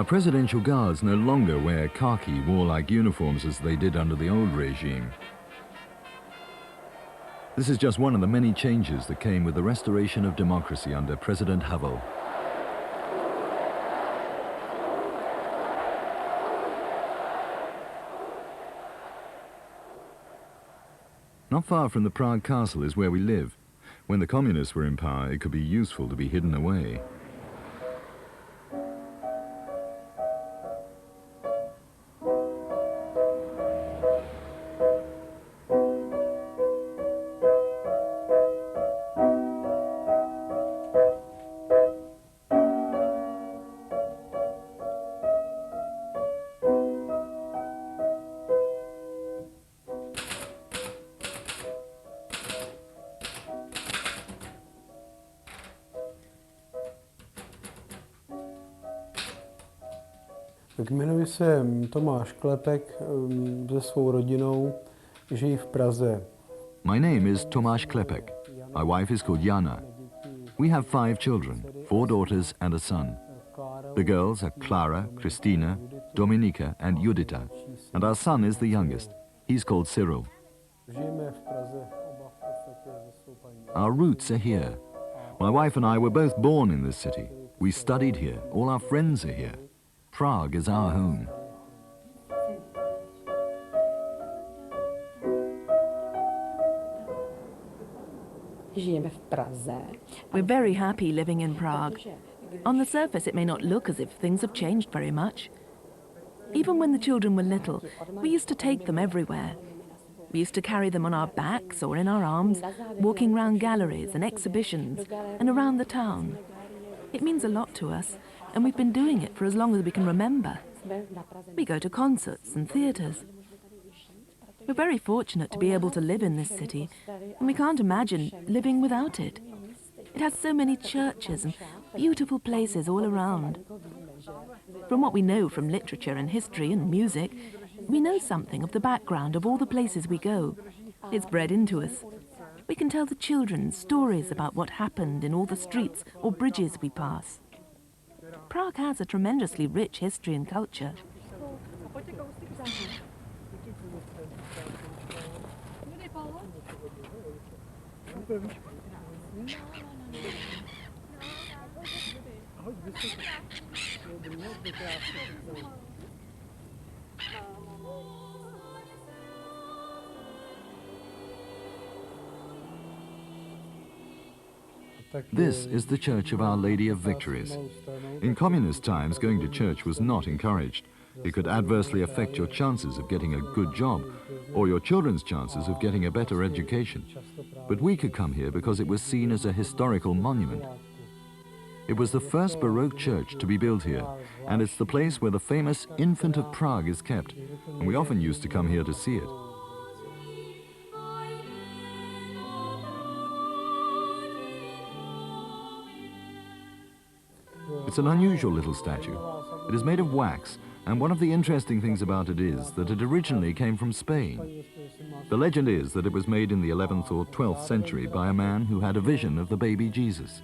Our presidential guards no longer wear khaki, warlike uniforms as they did under the old regime. This is just one of the many changes that came with the restoration of democracy under President Havel. Not far from the Prague castle is where we live. When the communists were in power, it could be useful to be hidden away. Tak jmenuji se Tomáš Klepek se svou rodinou, žijí v Praze. My name is Tomáš Klepek. My wife is called Jana. We have 5 children, 4 daughters and a son. The girls are Klara, Krystyna, Dominika and Judita, and our son is the youngest. He's called Cyril. Our roots are here. My wife and I were both born in this city. We studied here. All our friends are here. Prague is our home. We're very happy living in Prague. On the surface, it may not look as if things have changed very much. Even when the children were little, we used to take them everywhere. We used to carry them on our backs or in our arms, walking round galleries and exhibitions and around the town. It means a lot to us, and we've been doing it for as long as we can remember. We go to concerts and theatres. We're very fortunate to be able to live in this city, and we can't imagine living without it. It has so many churches and beautiful places all around. From what we know from literature and history and music, we know something of the background of all the places we go. It's bred into us. We can tell the children stories about what happened in all the streets or bridges we pass. Prague has a tremendously rich history and culture. This is the Church of Our Lady of Victories. In communist times, going to church was not encouraged. It could adversely affect your chances of getting a good job, or your children's chances of getting a better education. But we could come here because it was seen as a historical monument. It was the first Baroque church to be built here, and it's the place where the famous Infant of Prague is kept, and we often used to come here to see it. It's an unusual little statue. It is made of wax, and one of the interesting things about it is that it originally came from Spain. The legend is that it was made in the 11th or 12th century by a man who had a vision of the baby Jesus.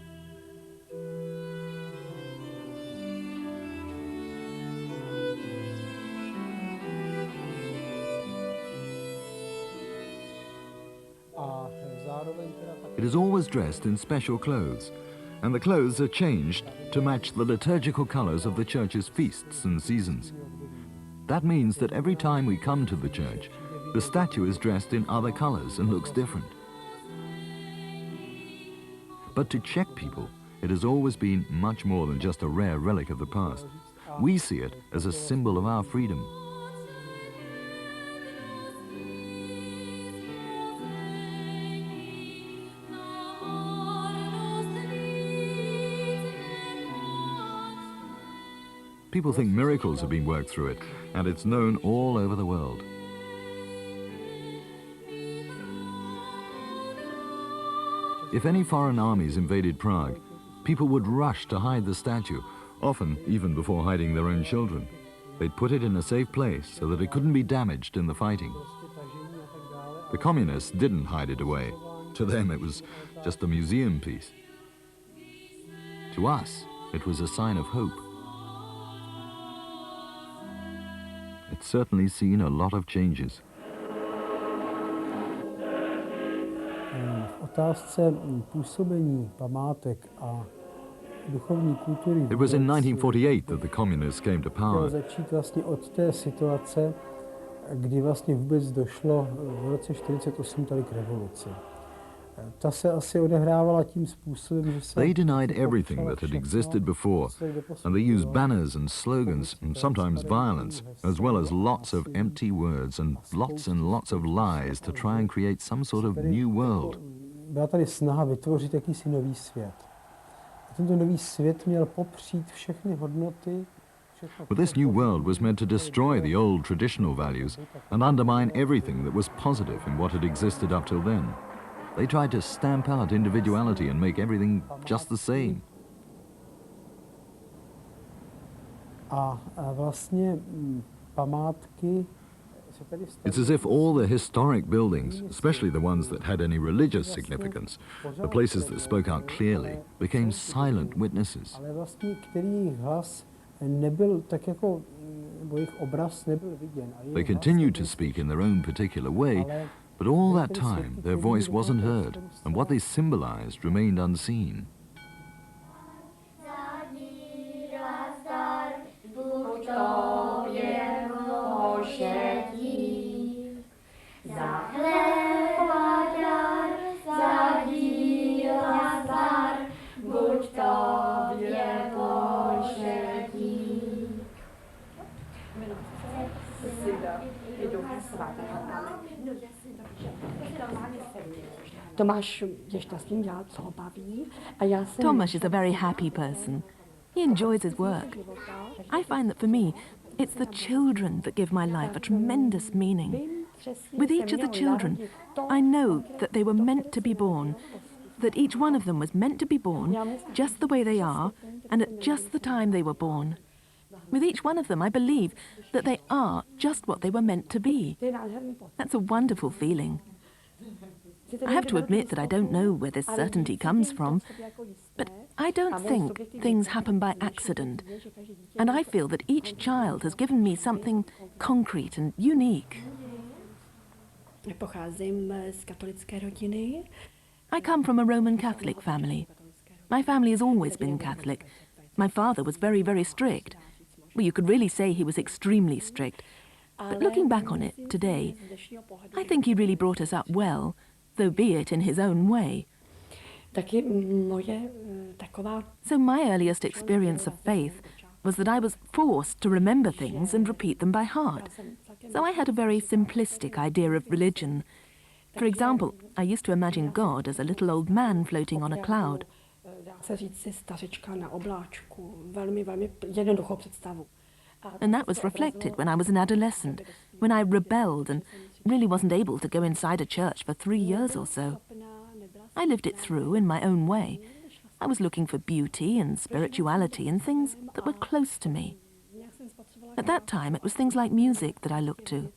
It is always dressed in special clothes, and the clothes are changed to match the liturgical colors of the church's feasts and seasons. That means that every time we come to the church, the statue is dressed in other colors and looks different. But to Czech people, it has always been much more than just a rare relic of the past. We see it as a symbol of our freedom. People think miracles have been worked through it, and it's known all over the world. If any foreign armies invaded Prague, people would rush to hide the statue, often even before hiding their own children. They'd put it in a safe place so that it couldn't be damaged in the fighting. The communists didn't hide it away. To them, it was just a museum piece. To us, it was a sign of hope. it's certainly seen a lot of changes. V otázce působení památek a duchovní kultury It was in 1948 that the communists came to chtěl power. začít vlastně od té situace, kdy vlastně vůbec došlo v roce 1948 tady k revoluci. Ta se asi odehrávala tím způsobem, že se They denied everything that had existed before, and they used banners and slogans and sometimes violence, as well as lots of empty words and lots of lies to try and create some sort of new world. Byla tady snaha vytvořit jakýsi nový svět. A tento nový svět měl popřít všechny hodnoty. But this new world was meant to destroy the old traditional values and undermine everything that was positive in what had existed up till then. They tried to stamp out individuality and make everything just the same. A vlastně památky. It's as if all the historic buildings, especially the ones that had any religious significance, the places that spoke out clearly, became silent witnesses. Ale vlastně který hlas nebyl tak jako, nebo jejich obraz nebyl viděn. They continued to speak in their own particular way, but all that time their voice wasn't heard, and what they symbolized remained unseen. Tomasz is a very happy person. He enjoys his work. I find that for me, it's the children that give my life a tremendous meaning. With each of the children, I know that they were meant to be born, that each one of them was meant to be born just the way they are and at just the time they were born. With each one of them, I believe that they are just what they were meant to be. That's a wonderful feeling. I have to admit that I don't know where this certainty comes from, but I don't think things happen by accident. And I feel that each child has given me something concrete and unique. I come from a Roman Catholic family. My family has always been Catholic. My father was very, very strict. Well, you could really say he was extremely strict. But looking back on it today, I think he really brought us up well, though be it in his own way. So my earliest experience of faith was that I was forced to remember things and repeat them by heart. So I had a very simplistic idea of religion. For example, I used to imagine God as a little old man floating on a cloud. And that was reflected when I was an adolescent, when I rebelled and really wasn't able to go inside a church for 3 years or so. I lived it through in my own way. I was looking for beauty and spirituality in things that were close to me. At that time, it was things like music that I looked to.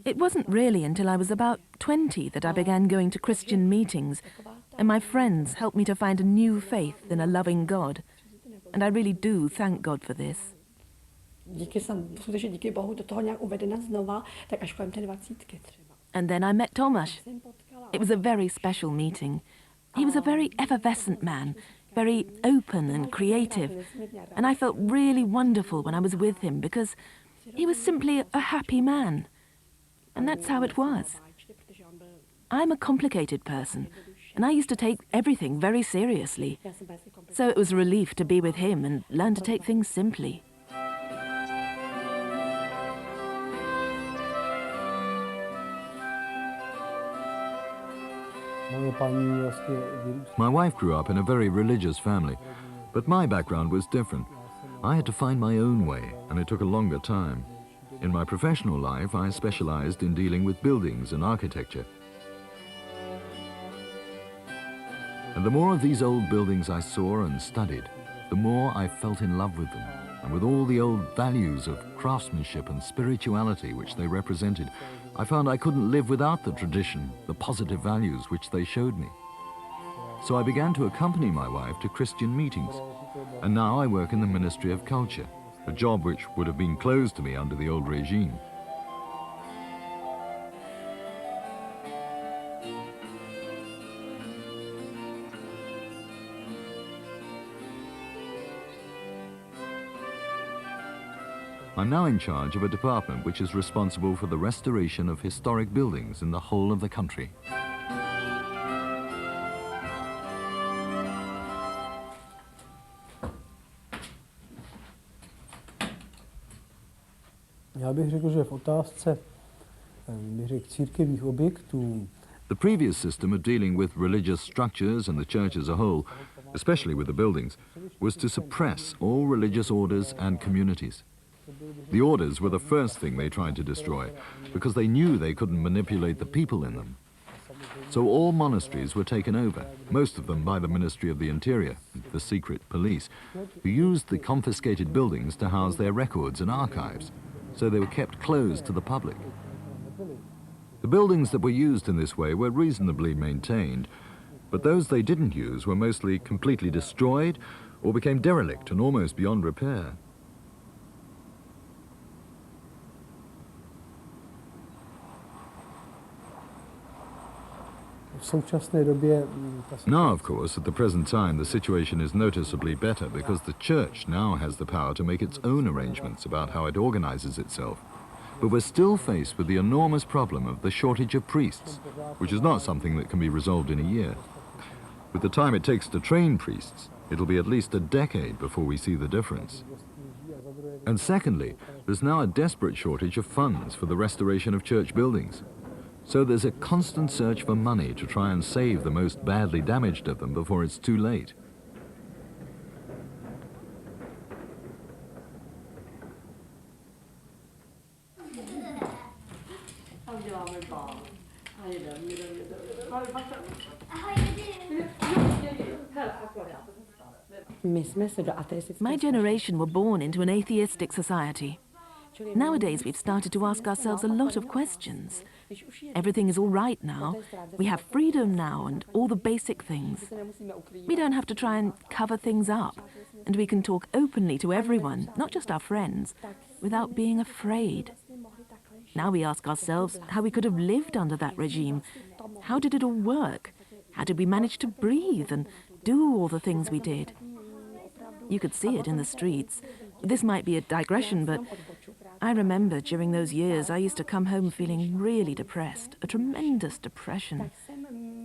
It wasn't really until I was about 20 that I began going to Christian meetings, and my friends helped me to find a new faith in a loving God. And I really do thank God for this. And then I met Tomasz. It was a very special meeting. He was a very effervescent man, very open and creative. And I felt really wonderful when I was with him because he was simply a happy man. And that's how it was. I'm a complicated person, and I used to take everything very seriously. So it was a relief to be with him and learn to take things simply. My wife grew up in a very religious family, but my background was different. I had to find my own way, and it took a longer time. In my professional life, I specialized in dealing with buildings and architecture. And the more of these old buildings I saw and studied, the more I felt in love with them, and with all the old values of craftsmanship and spirituality which they represented. I found I couldn't live without the tradition, the positive values which they showed me. So I began to accompany my wife to Christian meetings, and now I work in the Ministry of Culture. a job which would have been closed to me under the old regime. I'm now in charge of a department which is responsible for the restoration of historic buildings in the whole of the country. Já bych řekl, že v otázce církevních objektů. The previous system of dealing with religious structures and the church as a whole, especially with the buildings, was to suppress all religious orders and communities. The orders were the first thing they tried to destroy, because they knew they couldn't manipulate the people in them. So all monasteries were taken over, most of them by the Ministry of the Interior, the secret police, who used the confiscated buildings to house their records and archives, so they were kept closed to the public. The buildings that were used in this way were reasonably maintained, but those they didn't use were mostly completely destroyed or became derelict and almost beyond repair. Now, of course, at the present time, the situation is noticeably better because the church now has the power to make its own arrangements about how it organizes itself. But we're still faced with the enormous problem of the shortage of priests, which is not something that can be resolved in a year. With the time it takes to train priests, it'll be at least a decade before we see the difference. And secondly, there's now a desperate shortage of funds for the restoration of church buildings. So there's a constant search for money to try and save the most badly damaged of them before it's too late. My generation were born into an atheistic society. Nowadays, we've started to ask ourselves a lot of questions. Everything is all right now. We have freedom now and all the basic things. We don't have to try and cover things up. And we can talk openly to everyone, not just our friends, without being afraid. Now we ask ourselves how we could have lived under that regime. How did it all work? How did we manage to breathe and do all the things we did? You could see it in the streets. This might be a digression, but I remember during those years I used to come home feeling really depressed, a tremendous depression.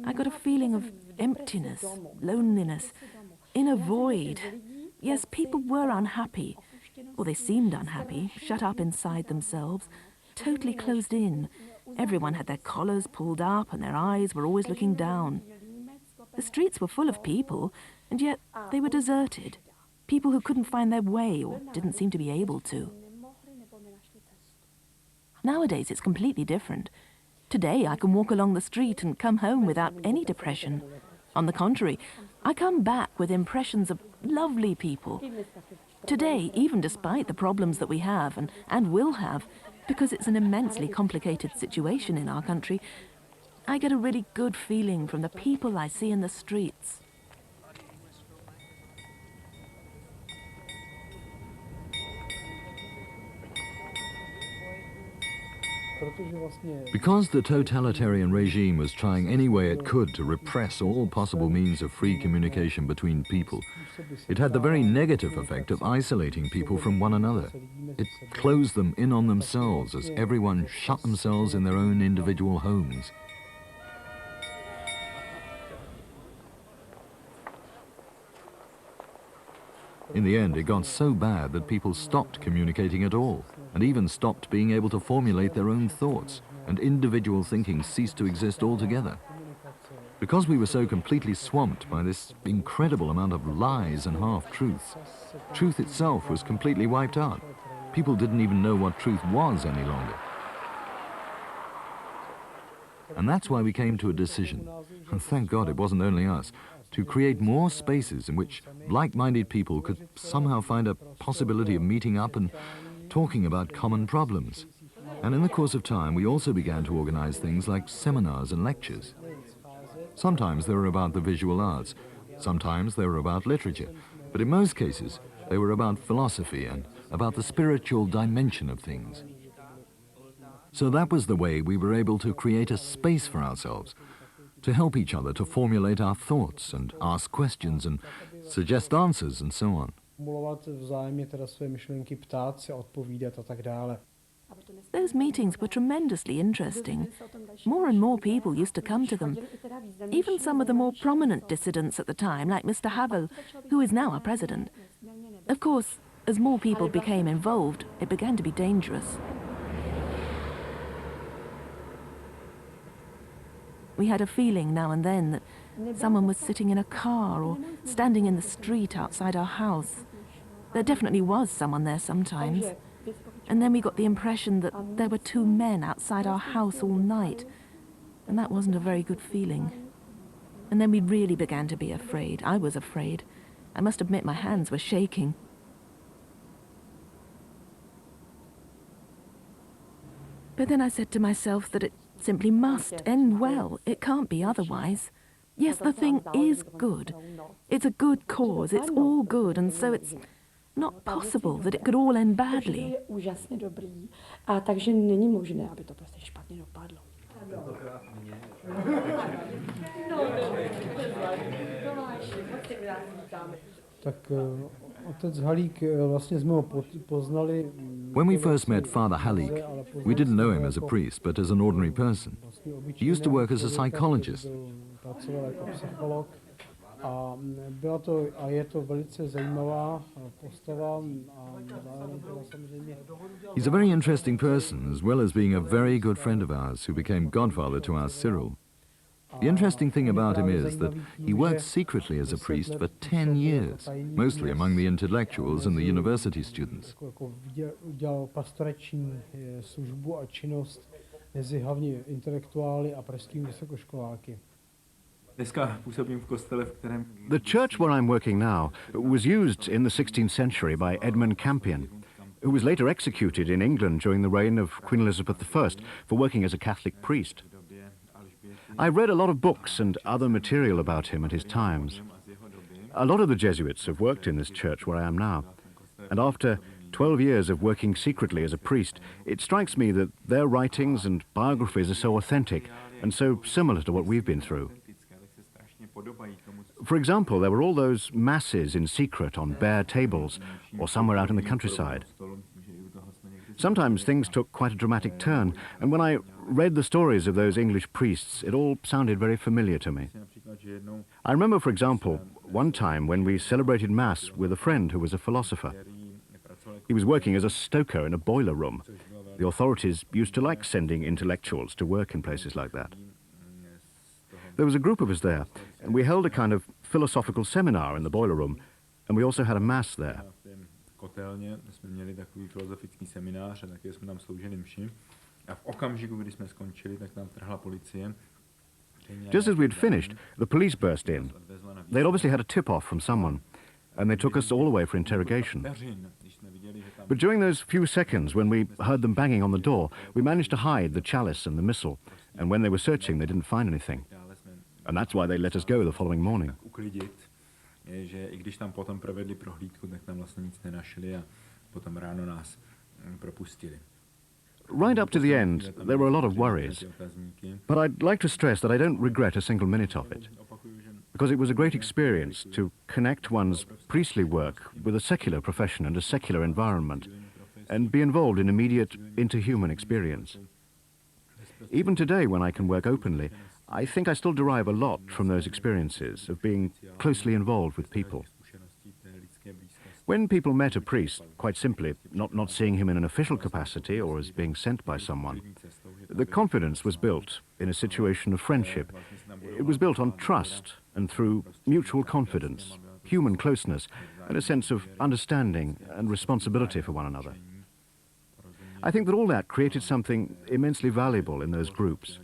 I got a feeling of emptiness, loneliness, inner void. Yes, people were unhappy, or they seemed unhappy, shut up inside themselves, totally closed in. Everyone had their collars pulled up and their eyes were always looking down. The streets were full of people, and yet they were deserted. People who couldn't find their way or didn't seem to be able to. Nowadays, it's completely different. Today, I can walk along the street and come home without any depression. On the contrary, I come back with impressions of lovely people. Today, even despite the problems that we have and will have, because it's an immensely complicated situation in our country, I get a really good feeling from the people I see in the streets. Because the totalitarian regime was trying any way it could to repress all possible means of free communication between people, it had the very negative effect of isolating people from one another. It closed them in on themselves as everyone shut themselves in their own individual homes. In the end, it got so bad that people stopped communicating at all, and even stopped being able to formulate their own thoughts, and individual thinking ceased to exist altogether. Because we were so completely swamped by this incredible amount of lies and half-truths, truth itself was completely wiped out. People didn't even know what truth was any longer. And that's why we came to a decision, and thank God it wasn't only us, to create more spaces in which like-minded people could somehow find a possibility of meeting up and talking about common problems. And in the course of time, we also began to organize things like seminars and lectures. Sometimes they were about the visual arts, sometimes they were about literature, but in most cases, they were about philosophy and about the spiritual dimension of things. So that was the way we were able to create a space for ourselves, to help each other to formulate our thoughts and ask questions and suggest answers and so on. Those meetings were tremendously interesting. More and more people used to come to them. Even some of the more prominent dissidents at the time, like Mr. Havel, who is now our president. Of course, as more people became involved, it began to be dangerous. We had a feeling now and then that someone was sitting in a car or standing in the street outside our house. There definitely was someone there sometimes. And then we got the impression that there were two men outside our house all night. And that wasn't a very good feeling. And then we really began to be afraid. I was afraid. I must admit my hands were shaking. But then I said to myself that it simply must end well. It can't be otherwise. Yes, the thing is good. It's a good cause. It's all good, and so it's not possible that it could all end badly. When we first met Father Halík, we didn't know him as a priest, but as an ordinary person. He used to work as a psychologist. He's a very interesting person, as well as being a very good friend of ours who became godfather to our Cyril. The interesting thing about him is that he worked secretly as a priest for 10 years, mostly among the intellectuals and the university students. The church where I'm working now was used in the 16th century by Edmund Campion, who was later executed in England during the reign of Queen Elizabeth I for working as a Catholic priest. I read a lot of books and other material about him and his times. A lot of the Jesuits have worked in this church where I am now, and after 12 years of working secretly as a priest, it strikes me that their writings and biographies are so authentic and so similar to what we've been through. For example, there were all those masses in secret on bare tables or somewhere out in the countryside. Sometimes things took quite a dramatic turn, and when I read the stories of those English priests, it all sounded very familiar to me. I remember, for example, one time when we celebrated Mass with a friend who was a philosopher. He was working as a stoker in a boiler room. The authorities used to like sending intellectuals to work in places like that. There was a group of us there, and we held a kind of philosophical seminar in the boiler room, and we also had a Mass there. Just as we'd finished, the police burst in. They'd obviously had a tip-off from someone, and they took us all away for interrogation. But during those few seconds when we heard them banging on the door, we managed to hide the chalice and the missal, and when they were searching, they didn't find anything. And that's why they let us go the following morning. Right up to the end, there were a lot of worries. But I'd like to stress that I don't regret a single minute of it, because it was a great experience to connect one's priestly work with a secular profession and a secular environment, and be involved in immediate interhuman experience. Even today, when I can work openly, I think I still derive a lot from those experiences of being closely involved with people. When people met a priest, quite simply, not seeing him in an official capacity or as being sent by someone, the confidence was built in a situation of friendship. It was built on trust and through mutual confidence, human closeness, and a sense of understanding and responsibility for one another. I think that all that created something immensely valuable in those groups.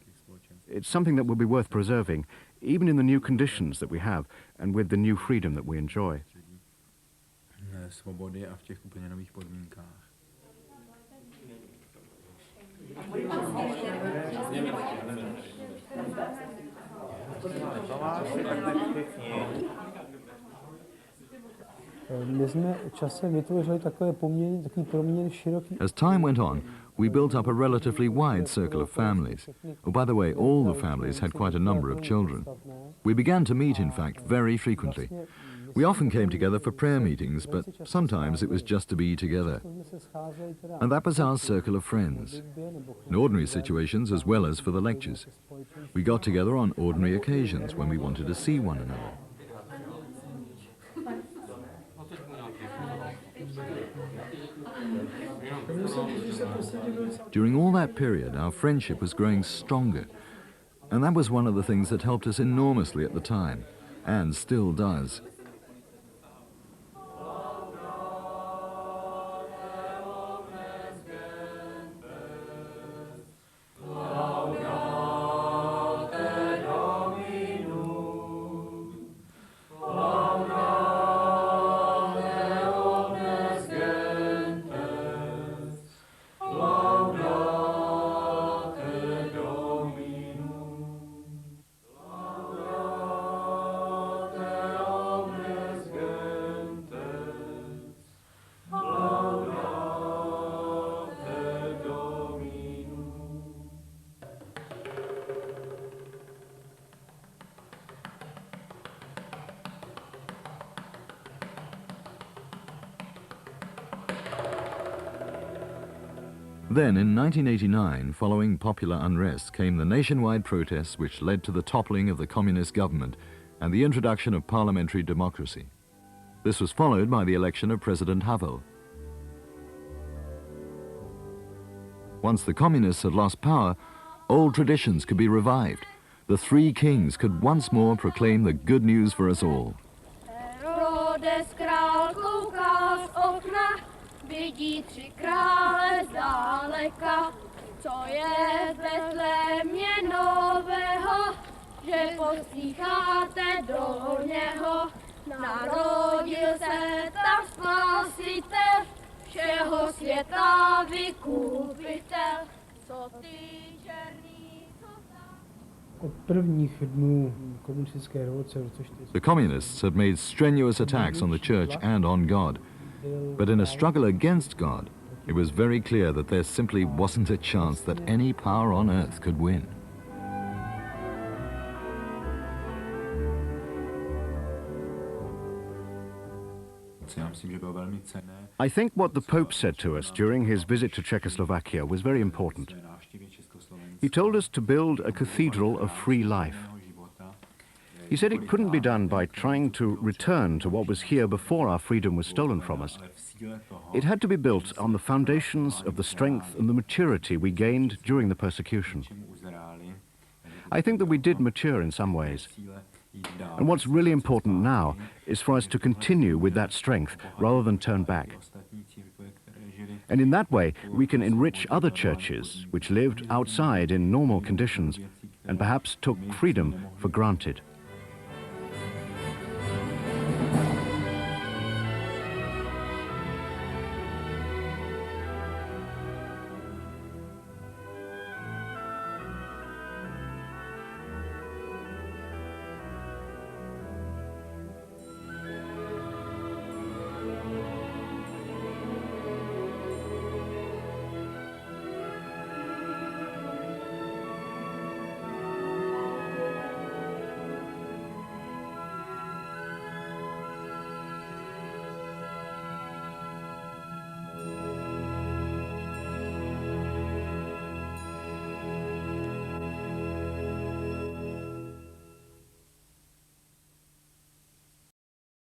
It's something that will be worth preserving, even in the new conditions that we have and with the new freedom that we enjoy. My jsme časem vytvořili takový poměrně široký... As time went on, we built up a relatively wide circle of families. Oh, by the way, all the families had quite a number of children. We began to meet, in fact, very frequently. We often came together for prayer meetings, but sometimes it was just to be together. And that was our circle of friends, in ordinary situations as well as for the lectures. We got together on ordinary occasions when we wanted to see one another. During all that period, our friendship was growing stronger, and that was one of the things that helped us enormously at the time, and still does. Then, in 1989, following popular unrest, came the nationwide protests which led to the toppling of the communist government and the introduction of parliamentary democracy. This was followed by the election of President Havel. Once the communists had lost power, old traditions could be revived. The three kings could once more proclaim the good news for us all. Vidí tři krále zdáleka, co je v Betlémě nového, že poslýcháte do něho. Narodil se tam spasitel, všeho světa vykupitel, co ty černý, co tam. Od prvních dnů komunistické revoluce v roce 1940. The communists had made strenuous attacks on the church and on God. But in a struggle against God, it was very clear that there simply wasn't a chance that any power on earth could win. I think what the Pope said to us during his visit to Czechoslovakia was very important. He told us to build a cathedral of free life. He said it couldn't be done by trying to return to what was here before our freedom was stolen from us. It had to be built on the foundations of the strength and the maturity we gained during the persecution. I think that we did mature in some ways. And what's really important now is for us to continue with that strength rather than turn back. And in that way, we can enrich other churches which lived outside in normal conditions and perhaps took freedom for granted.